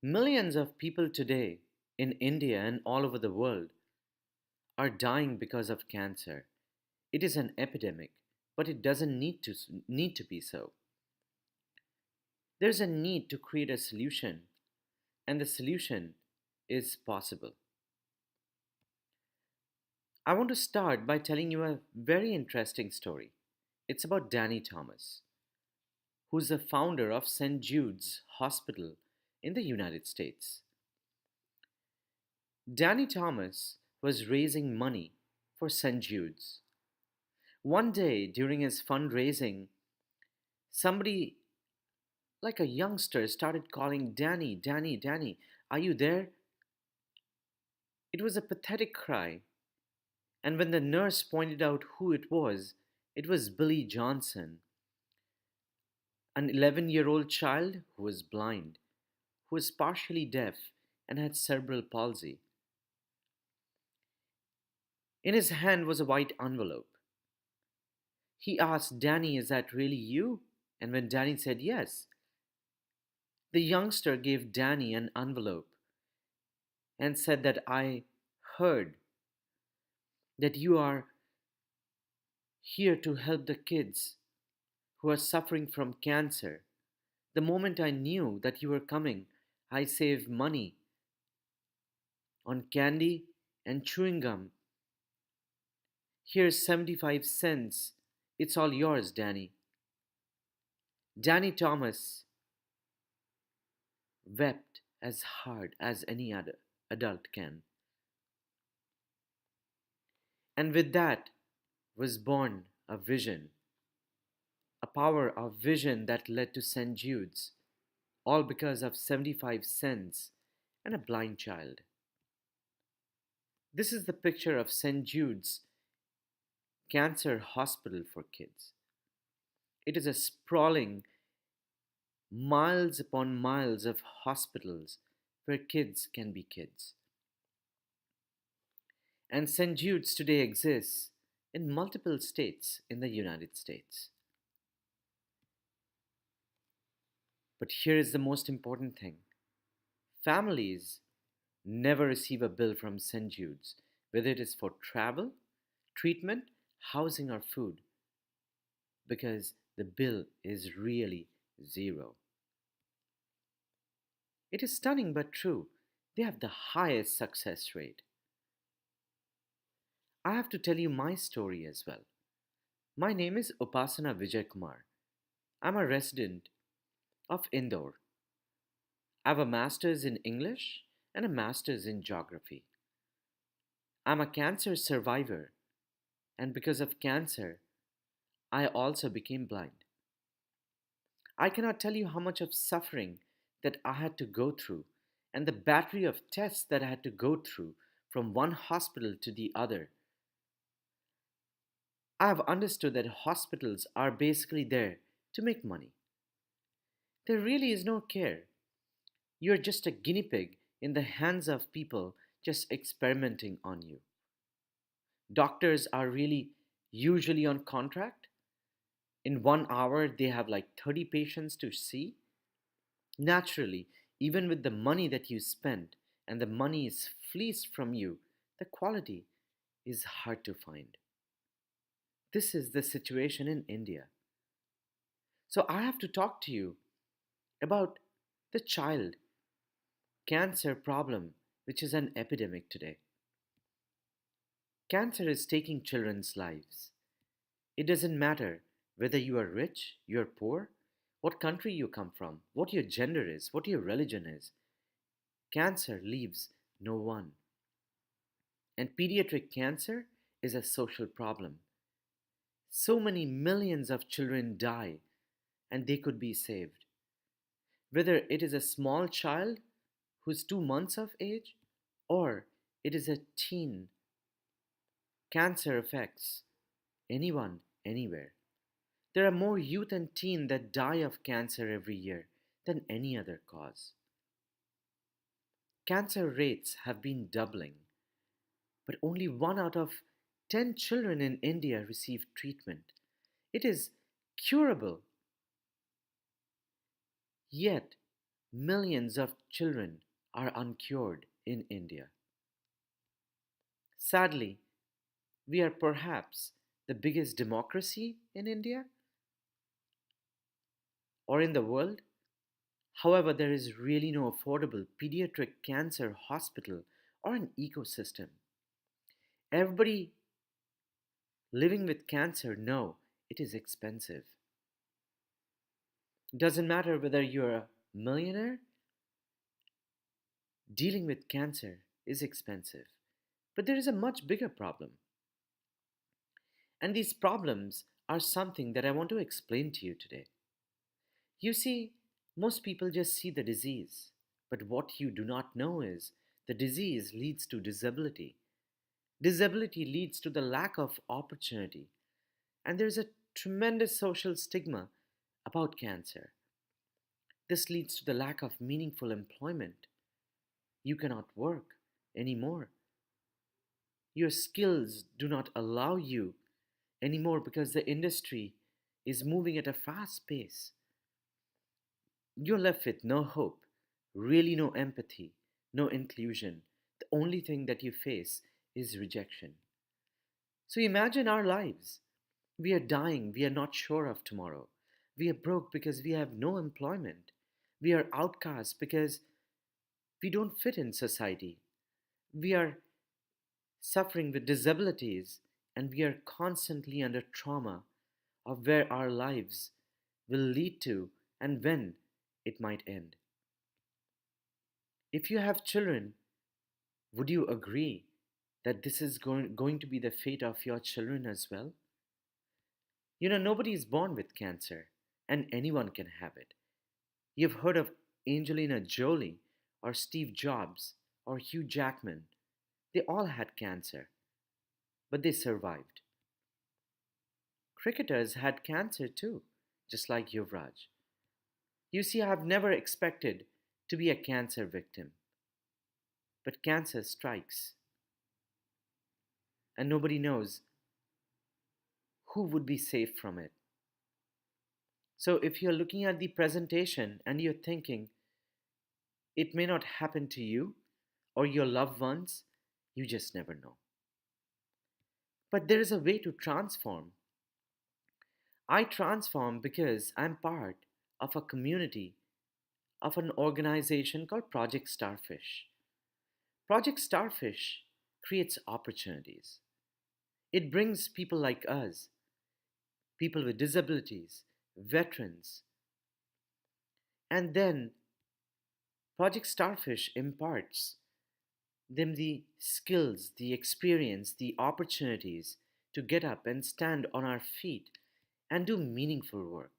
Millions of people today in India and all over the world are dying because of cancer. It is an epidemic, but it doesn't need to be so. There's a need to create a solution, and the solution is possible. I want to start by telling you a very interesting story. It's about Danny Thomas, who's the founder of St. Jude's Hospital in the United States. Danny Thomas was raising money for St. Jude's. One day during his fundraising, somebody, like a youngster, started calling, Danny, Danny, Danny, are you there? It was a pathetic cry, and when the nurse pointed out who it was Billy Johnson, an 11-year-old child who was blind, who was partially deaf, and had cerebral palsy. In his hand was a white envelope. He asked, Danny, is that really you? And when Danny said yes, the youngster gave Danny an envelope and said that I heard that you are here to help the kids who are suffering from cancer. The moment I knew that you were coming, I saved money on candy and chewing gum. Here's 75 cents. It's all yours, Danny. Danny Thomas wept as hard as any other adult can. And with that was born a vision, a power of vision that led to St. Jude's, all because of 75 cents and a blind child. This is the picture of St. Jude's Cancer Hospital for Kids. It is a sprawling, miles upon miles of hospitals where kids can be kids. And St. Jude's today exists in multiple states in the United States. But here is the most important thing. Families never receive a bill from St. Jude's, whether it is for travel, treatment, housing, or food, because the bill is really zero. It is stunning but true. They have the highest success rate. I have to tell you my story as well. My name is Upasana Vijay Kumar. I'm a resident of Indore. I have a master's in English and a master's in geography. I'm a cancer survivor, and because of cancer, I also became blind. I cannot tell you how much of suffering that I had to go through and the battery of tests that I had to go through from one hospital to the other. I have understood that hospitals are basically there to make money. There really is no care. You're just a guinea pig in the hands of people just experimenting on you. Doctors are really usually on contract. In 1 hour, they have like 30 patients to see. Naturally, even with the money that you spend and the money is fleeced from you, the quality is hard to find. This is the situation in India. So I have to talk to you about the child cancer problem, which is an epidemic today. Cancer is taking children's lives. It doesn't matter whether you are rich, you're poor, what country you come from, what your gender is, what your religion is. Cancer leaves no one. And pediatric cancer is a social problem. So many millions of children die, and they could be saved. Whether it is a small child who's 2 months of age, or it is a teen, cancer affects anyone, anywhere. There are more youth and teen that die of cancer every year than any other cause. Cancer rates have been doubling, but only 1 out of 10 children in India receive treatment. It is curable. Yet, millions of children are uncured in India. Sadly, we are perhaps the biggest democracy in India or in the world. However, there is really no affordable pediatric cancer hospital or an ecosystem. Everybody living with cancer know it is expensive. Doesn't matter whether you're a millionaire, dealing with cancer is expensive. But there is a much bigger problem. And these problems are something that I want to explain to you today. You see, most people just see the disease, but what you do not know is the disease leads to disability. Disability leads to the lack of opportunity, and there's a tremendous social stigma about cancer. This leads to the lack of meaningful employment. You cannot work anymore. Your skills do not allow you anymore because the industry is moving at a fast pace. You're left with no hope, really no empathy, no inclusion. The only thing that you face is rejection. So imagine our lives. We are dying, we are not sure of tomorrow. We are broke because we have no employment. We are outcasts because we don't fit in society. We are suffering with disabilities and we are constantly under trauma of where our lives will lead to and when it might end. If you have children, would you agree that this is going to be the fate of your children as well? You know, nobody is born with cancer, and anyone can have it. You've heard of Angelina Jolie, or Steve Jobs, or Hugh Jackman. They all had cancer, but they survived. Cricketers had cancer too, just like Yuvraj. You see, I've never expected to be a cancer victim, but cancer strikes, and nobody knows who would be safe from it. So if you're looking at the presentation and you're thinking it may not happen to you or your loved ones, you just never know. But there is a way to transform. I transform because I'm part of a community, of an organization called Project Starfish. Project Starfish creates opportunities. It brings people like us, people with disabilities, veterans, and then Project Starfish imparts them the skills, the experience, the opportunities to get up and stand on our feet and do meaningful work.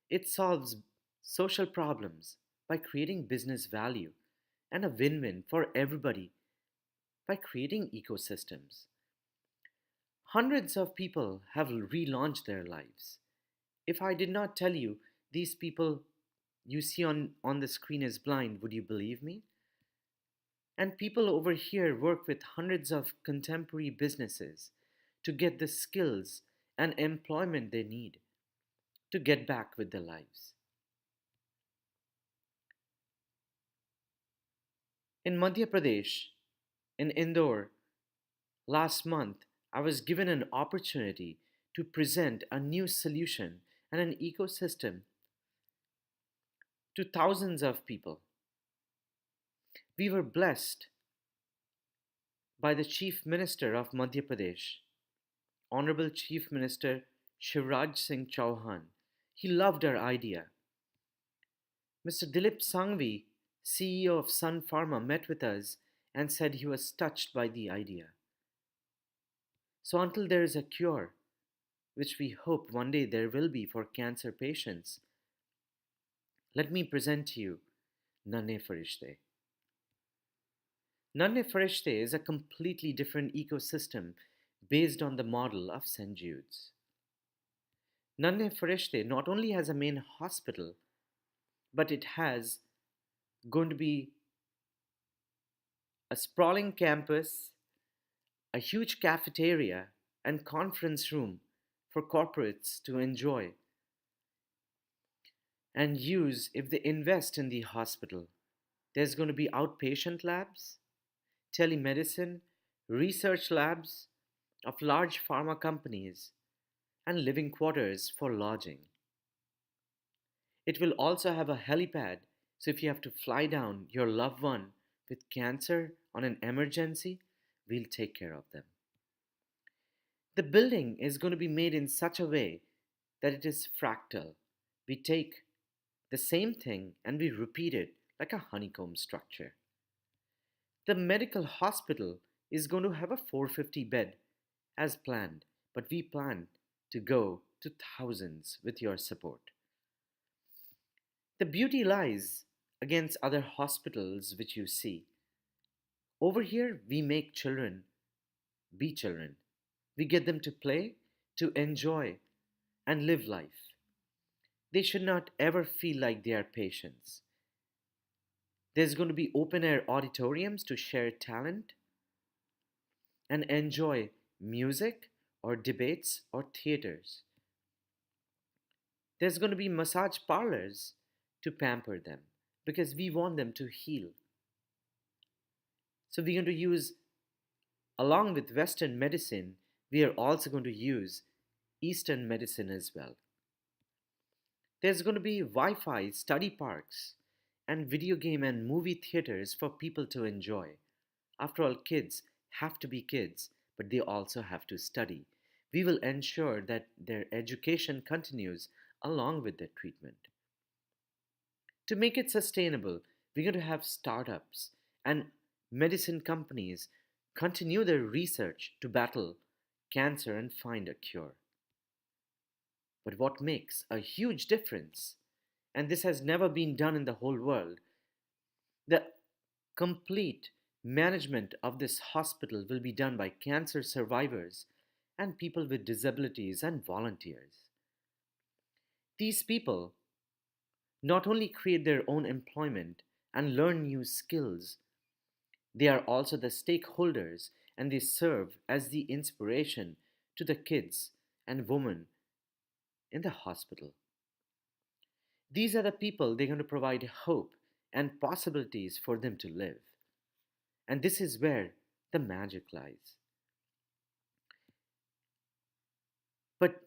It solves social problems by creating business value and a win win for everybody by creating ecosystems. Hundreds of people have relaunched their lives. If I did not tell you these people you see on the screen is blind, would you believe me? And people over here work with hundreds of contemporary businesses to get the skills and employment they need to get back with their lives. In Madhya Pradesh, in Indore, last month, I was given an opportunity to present a new solution and an ecosystem to thousands of people. We were blessed by the Chief Minister of Madhya Pradesh, Honorable Chief Minister Shivraj Singh Chauhan. He loved our idea. Mr. Dilip Sangvi, CEO of Sun Pharma, met with us and said he was touched by the idea. So, until there is a cure, which we hope one day there will be for cancer patients, let me present to you Nanhe Farishtey. Nanhe Farishtey is a completely different ecosystem based on the model of St. Jude's. Nanhe Farishtey not only has a main hospital, but it has going to be a sprawling campus, a huge cafeteria, and conference room for corporates to enjoy. and use if they invest in the hospital. There's going to be outpatient labs, telemedicine, research labs of large pharma companies, and living quarters for lodging. It will also have a helipad, so if you have to fly down your loved one with cancer on an emergency, we'll take care of them. The building is going to be made in such a way that it is fractal. We take the same thing and we repeat it like a honeycomb structure. The medical hospital is going to have a 450 bed as planned, but we plan to go to thousands with your support. The beauty lies against other hospitals which you see. Over here, we make children be children. We get them to play, to enjoy, and live life. They should not ever feel like they are patients. There's going to be open air auditoriums to share talent and enjoy music or debates or theaters. There's going to be massage parlors to pamper them because we want them to heal. So we're going to use, along with Western medicine, we are also going to use Eastern medicine as well. There's going to be Wi Fi study parks and video game and movie theaters for people to enjoy. After all, kids have to be kids, but they also have to study. We will ensure that their education continues along with their treatment. To make it sustainable, we're going to have startups and medicine companies continue their research to battle cancer and find a cure. But what makes a huge difference, and this has never been done in the whole world, the complete management of this hospital will be done by cancer survivors and people with disabilities and volunteers. These people not only create their own employment and learn new skills, they are also the stakeholders and they serve as the inspiration to the kids and women in the hospital. These are the people they're going to provide hope and possibilities for them to live. And this is where the magic lies. But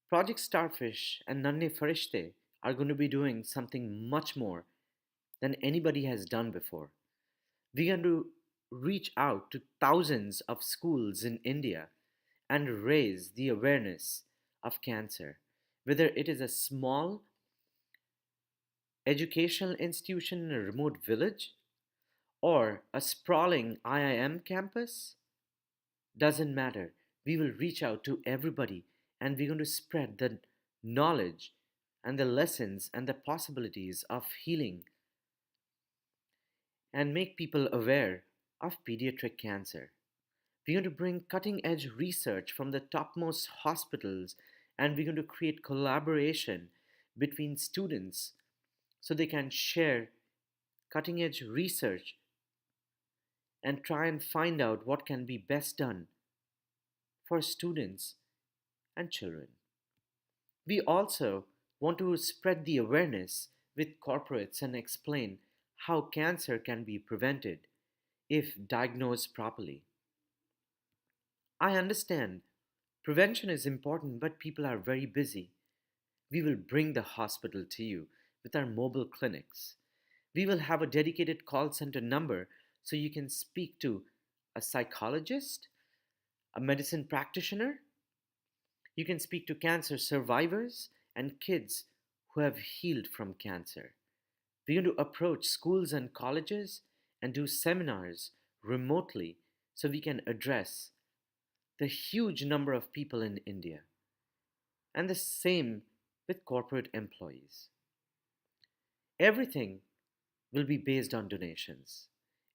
Project Starfish and Nanhe Farishtey are going to be doing something much more than anybody has done before. We're going to reach out to thousands of schools in India and raise the awareness of cancer, whether it is a small educational institution in a remote village or a sprawling IIM campus. Doesn't matter. We will reach out to everybody and we're going to spread the knowledge and the lessons and the possibilities of healing and make people aware of pediatric cancer. We're going to bring cutting edge research from the topmost hospitals and we're going to create collaboration between students so they can share cutting edge research and try and find out what can be best done for students and children. We also want to spread the awareness with corporates and explain how cancer can be prevented if diagnosed properly. I understand prevention is important, but people are very busy. We will bring the hospital to you with our mobile clinics. We will have a dedicated call center number so you can speak to a psychologist, a medicine practitioner. You can speak to cancer survivors and kids who have healed from cancer. We're going to approach schools and colleges and do seminars remotely so we can address the huge number of people in India. And the same with corporate employees. Everything will be based on donations.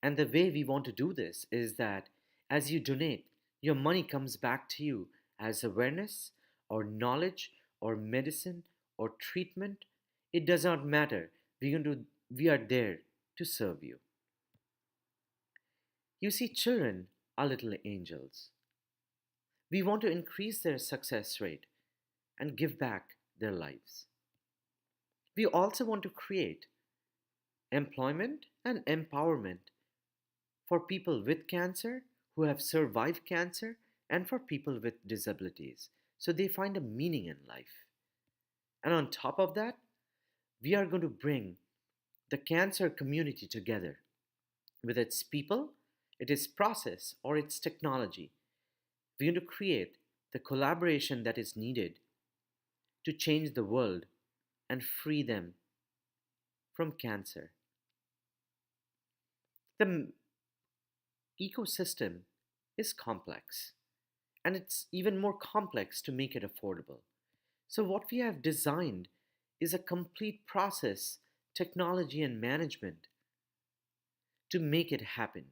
And the way we want to do this is that as you donate, your money comes back to you as awareness or knowledge or medicine or treatment. It does not matter. We are there to serve you. You see, children are little angels. We want to increase their success rate and give back their lives. We also want to create employment and empowerment for people with cancer who have survived cancer and for people with disabilities so they find a meaning in life. And on top of that, we are going to bring the cancer community together with its people, its process, or its technology. We're going to create the collaboration that is needed to change the world and free them from cancer. The ecosystem is complex, and it's even more complex to make it affordable. So, what we have designed is a complete process, technology, and management to make it happen.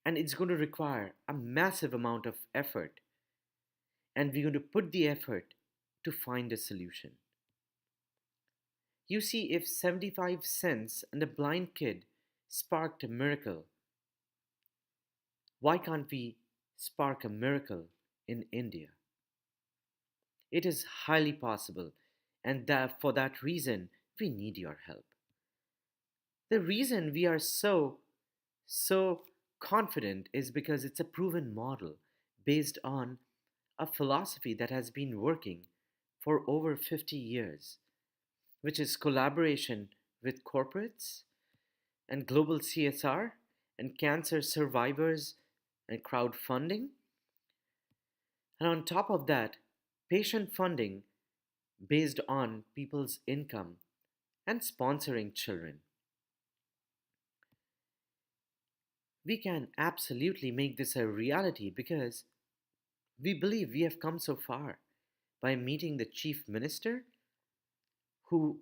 And it's going to require a massive amount of effort, and we're going to put the effort to find a solution. You see, if 75 cents and a blind kid sparked a miracle, why can't we spark a miracle in India? It is highly possible, and that for that reason, we need your help. The reason we are so confident is because it's a proven model based on a philosophy that has been working for over 50 years, which is collaboration with corporates and global CSR and cancer survivors and crowdfunding. And on top of that, patient funding based on people's income and sponsoring children. We can absolutely make this a reality because we believe we have come so far by meeting the chief minister who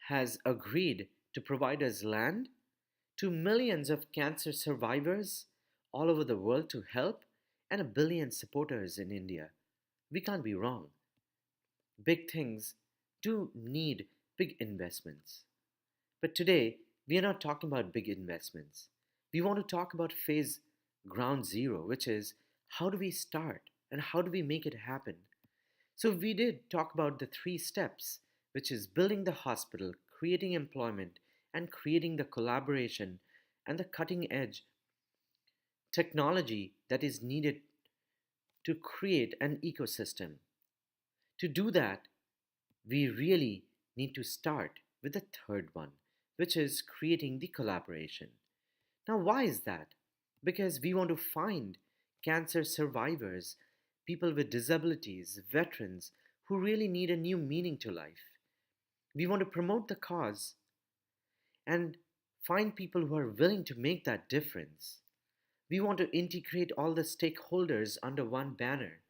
has agreed to provide us land, to millions of cancer survivors all over the world to help, and a billion supporters in India. We can't be wrong. Big things do need big investments. But today, we are not talking about big investments. We want to talk about phase ground zero, which is how do we start and how do we make it happen? So, we did talk about the three steps, which is building the hospital, creating employment, and creating the collaboration and the cutting edge technology that is needed to create an ecosystem. To do that, we really need to start with the third one, which is creating the collaboration. Now, why is that? Because we want to find cancer survivors, people with disabilities, veterans who really need a new meaning to life. We want to promote the cause and find people who are willing to make that difference. We want to integrate all the stakeholders under one banner,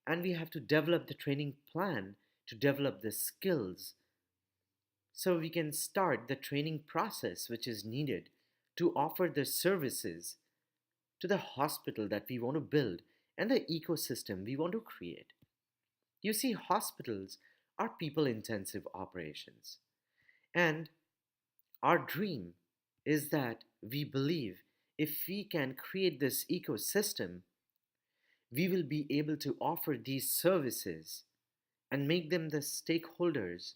and we have to develop the training plan to develop the skills so we can start the training process which is needed to offer the services to the hospital that we want to build and the ecosystem we want to create. You see, hospitals are people intensive operations, and our dream is that we believe if we can create this ecosystem, we will be able to offer these services and make them the stakeholders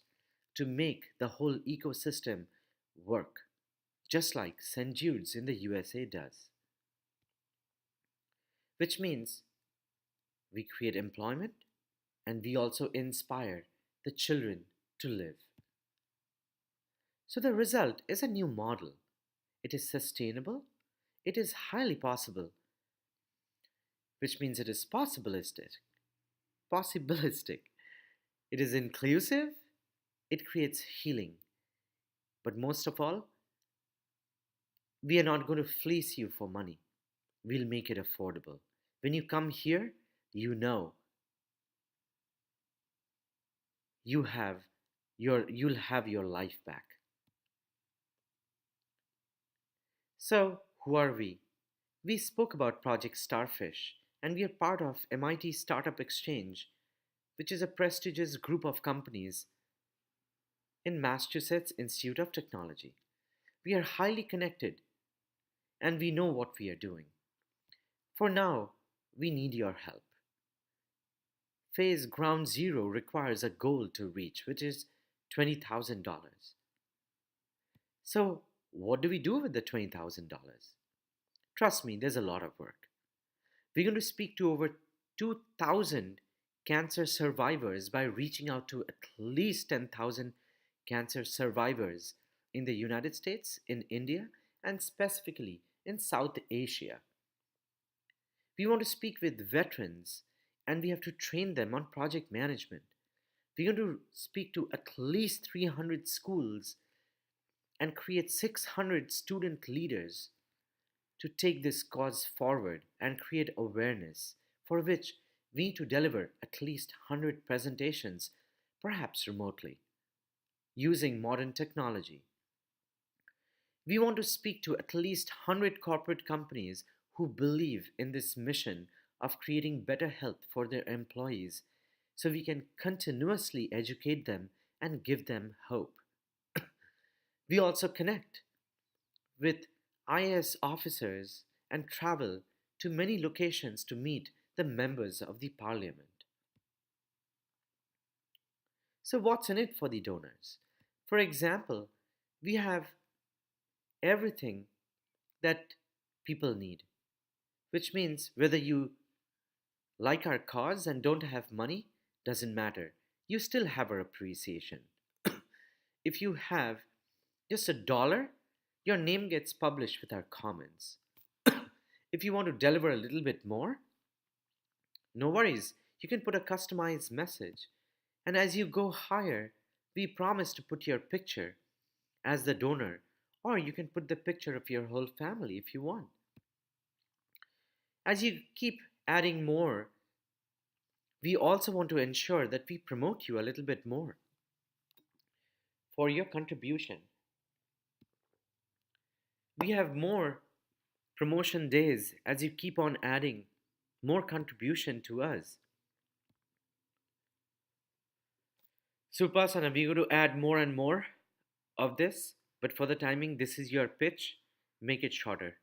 to make the whole ecosystem work, just like St. Jude's in the USA does. Which means we create employment and we also inspire the children to live. So the result is a new model. It is sustainable, it is highly possible, which means it is possibilistic. Possibilistic. It is inclusive, it creates healing. But most of all, we are not going to fleece you for money. We'll make it affordable. When you come here, you know you'll have your life back. So, who are we? We spoke about Project Starfish, and we are part of MIT Startup Exchange, which is a prestigious group of companies in Massachusetts Institute of Technology. We are highly connected and we know what we are doing. For now, we need your help. Phase ground zero requires a goal to reach, which is $20,000. So, what do we do with the $20,000? Trust me, there's a lot of work. We're going to speak to over 2,000 cancer survivors by reaching out to at least 10,000 cancer survivors in the United States, in India, and specifically in South Asia. We want to speak with veterans and we have to train them on project management. We're going to speak to at least 300 schools and create 600 student leaders to take this cause forward and create awareness, for which we need to deliver at least 100 presentations, perhaps remotely, using modern technology. We want to speak to at least 100 corporate companies who believe in this mission of creating better health for their employees so we can continuously educate them and give them hope. We also connect with IAS officers and travel to many locations to meet the members of the parliament. So, what's in it for the donors? For example, we have everything that people need, which means whether you like our cause and don't have money, doesn't matter. You still have our appreciation. If you have just $1, your name gets published with our comments. If you want to deliver a little bit more, no worries. You can put a customized message. And as you go higher, we promise to put your picture as the donor, or you can put the picture of your whole family if you want. As you keep adding more, we also want to ensure that we promote you a little bit more for your contribution. We have more promotion days as you keep on adding more contribution to us. Surpasana, we're going to add more and more of this, but for the timing, this is your pitch. Make it shorter.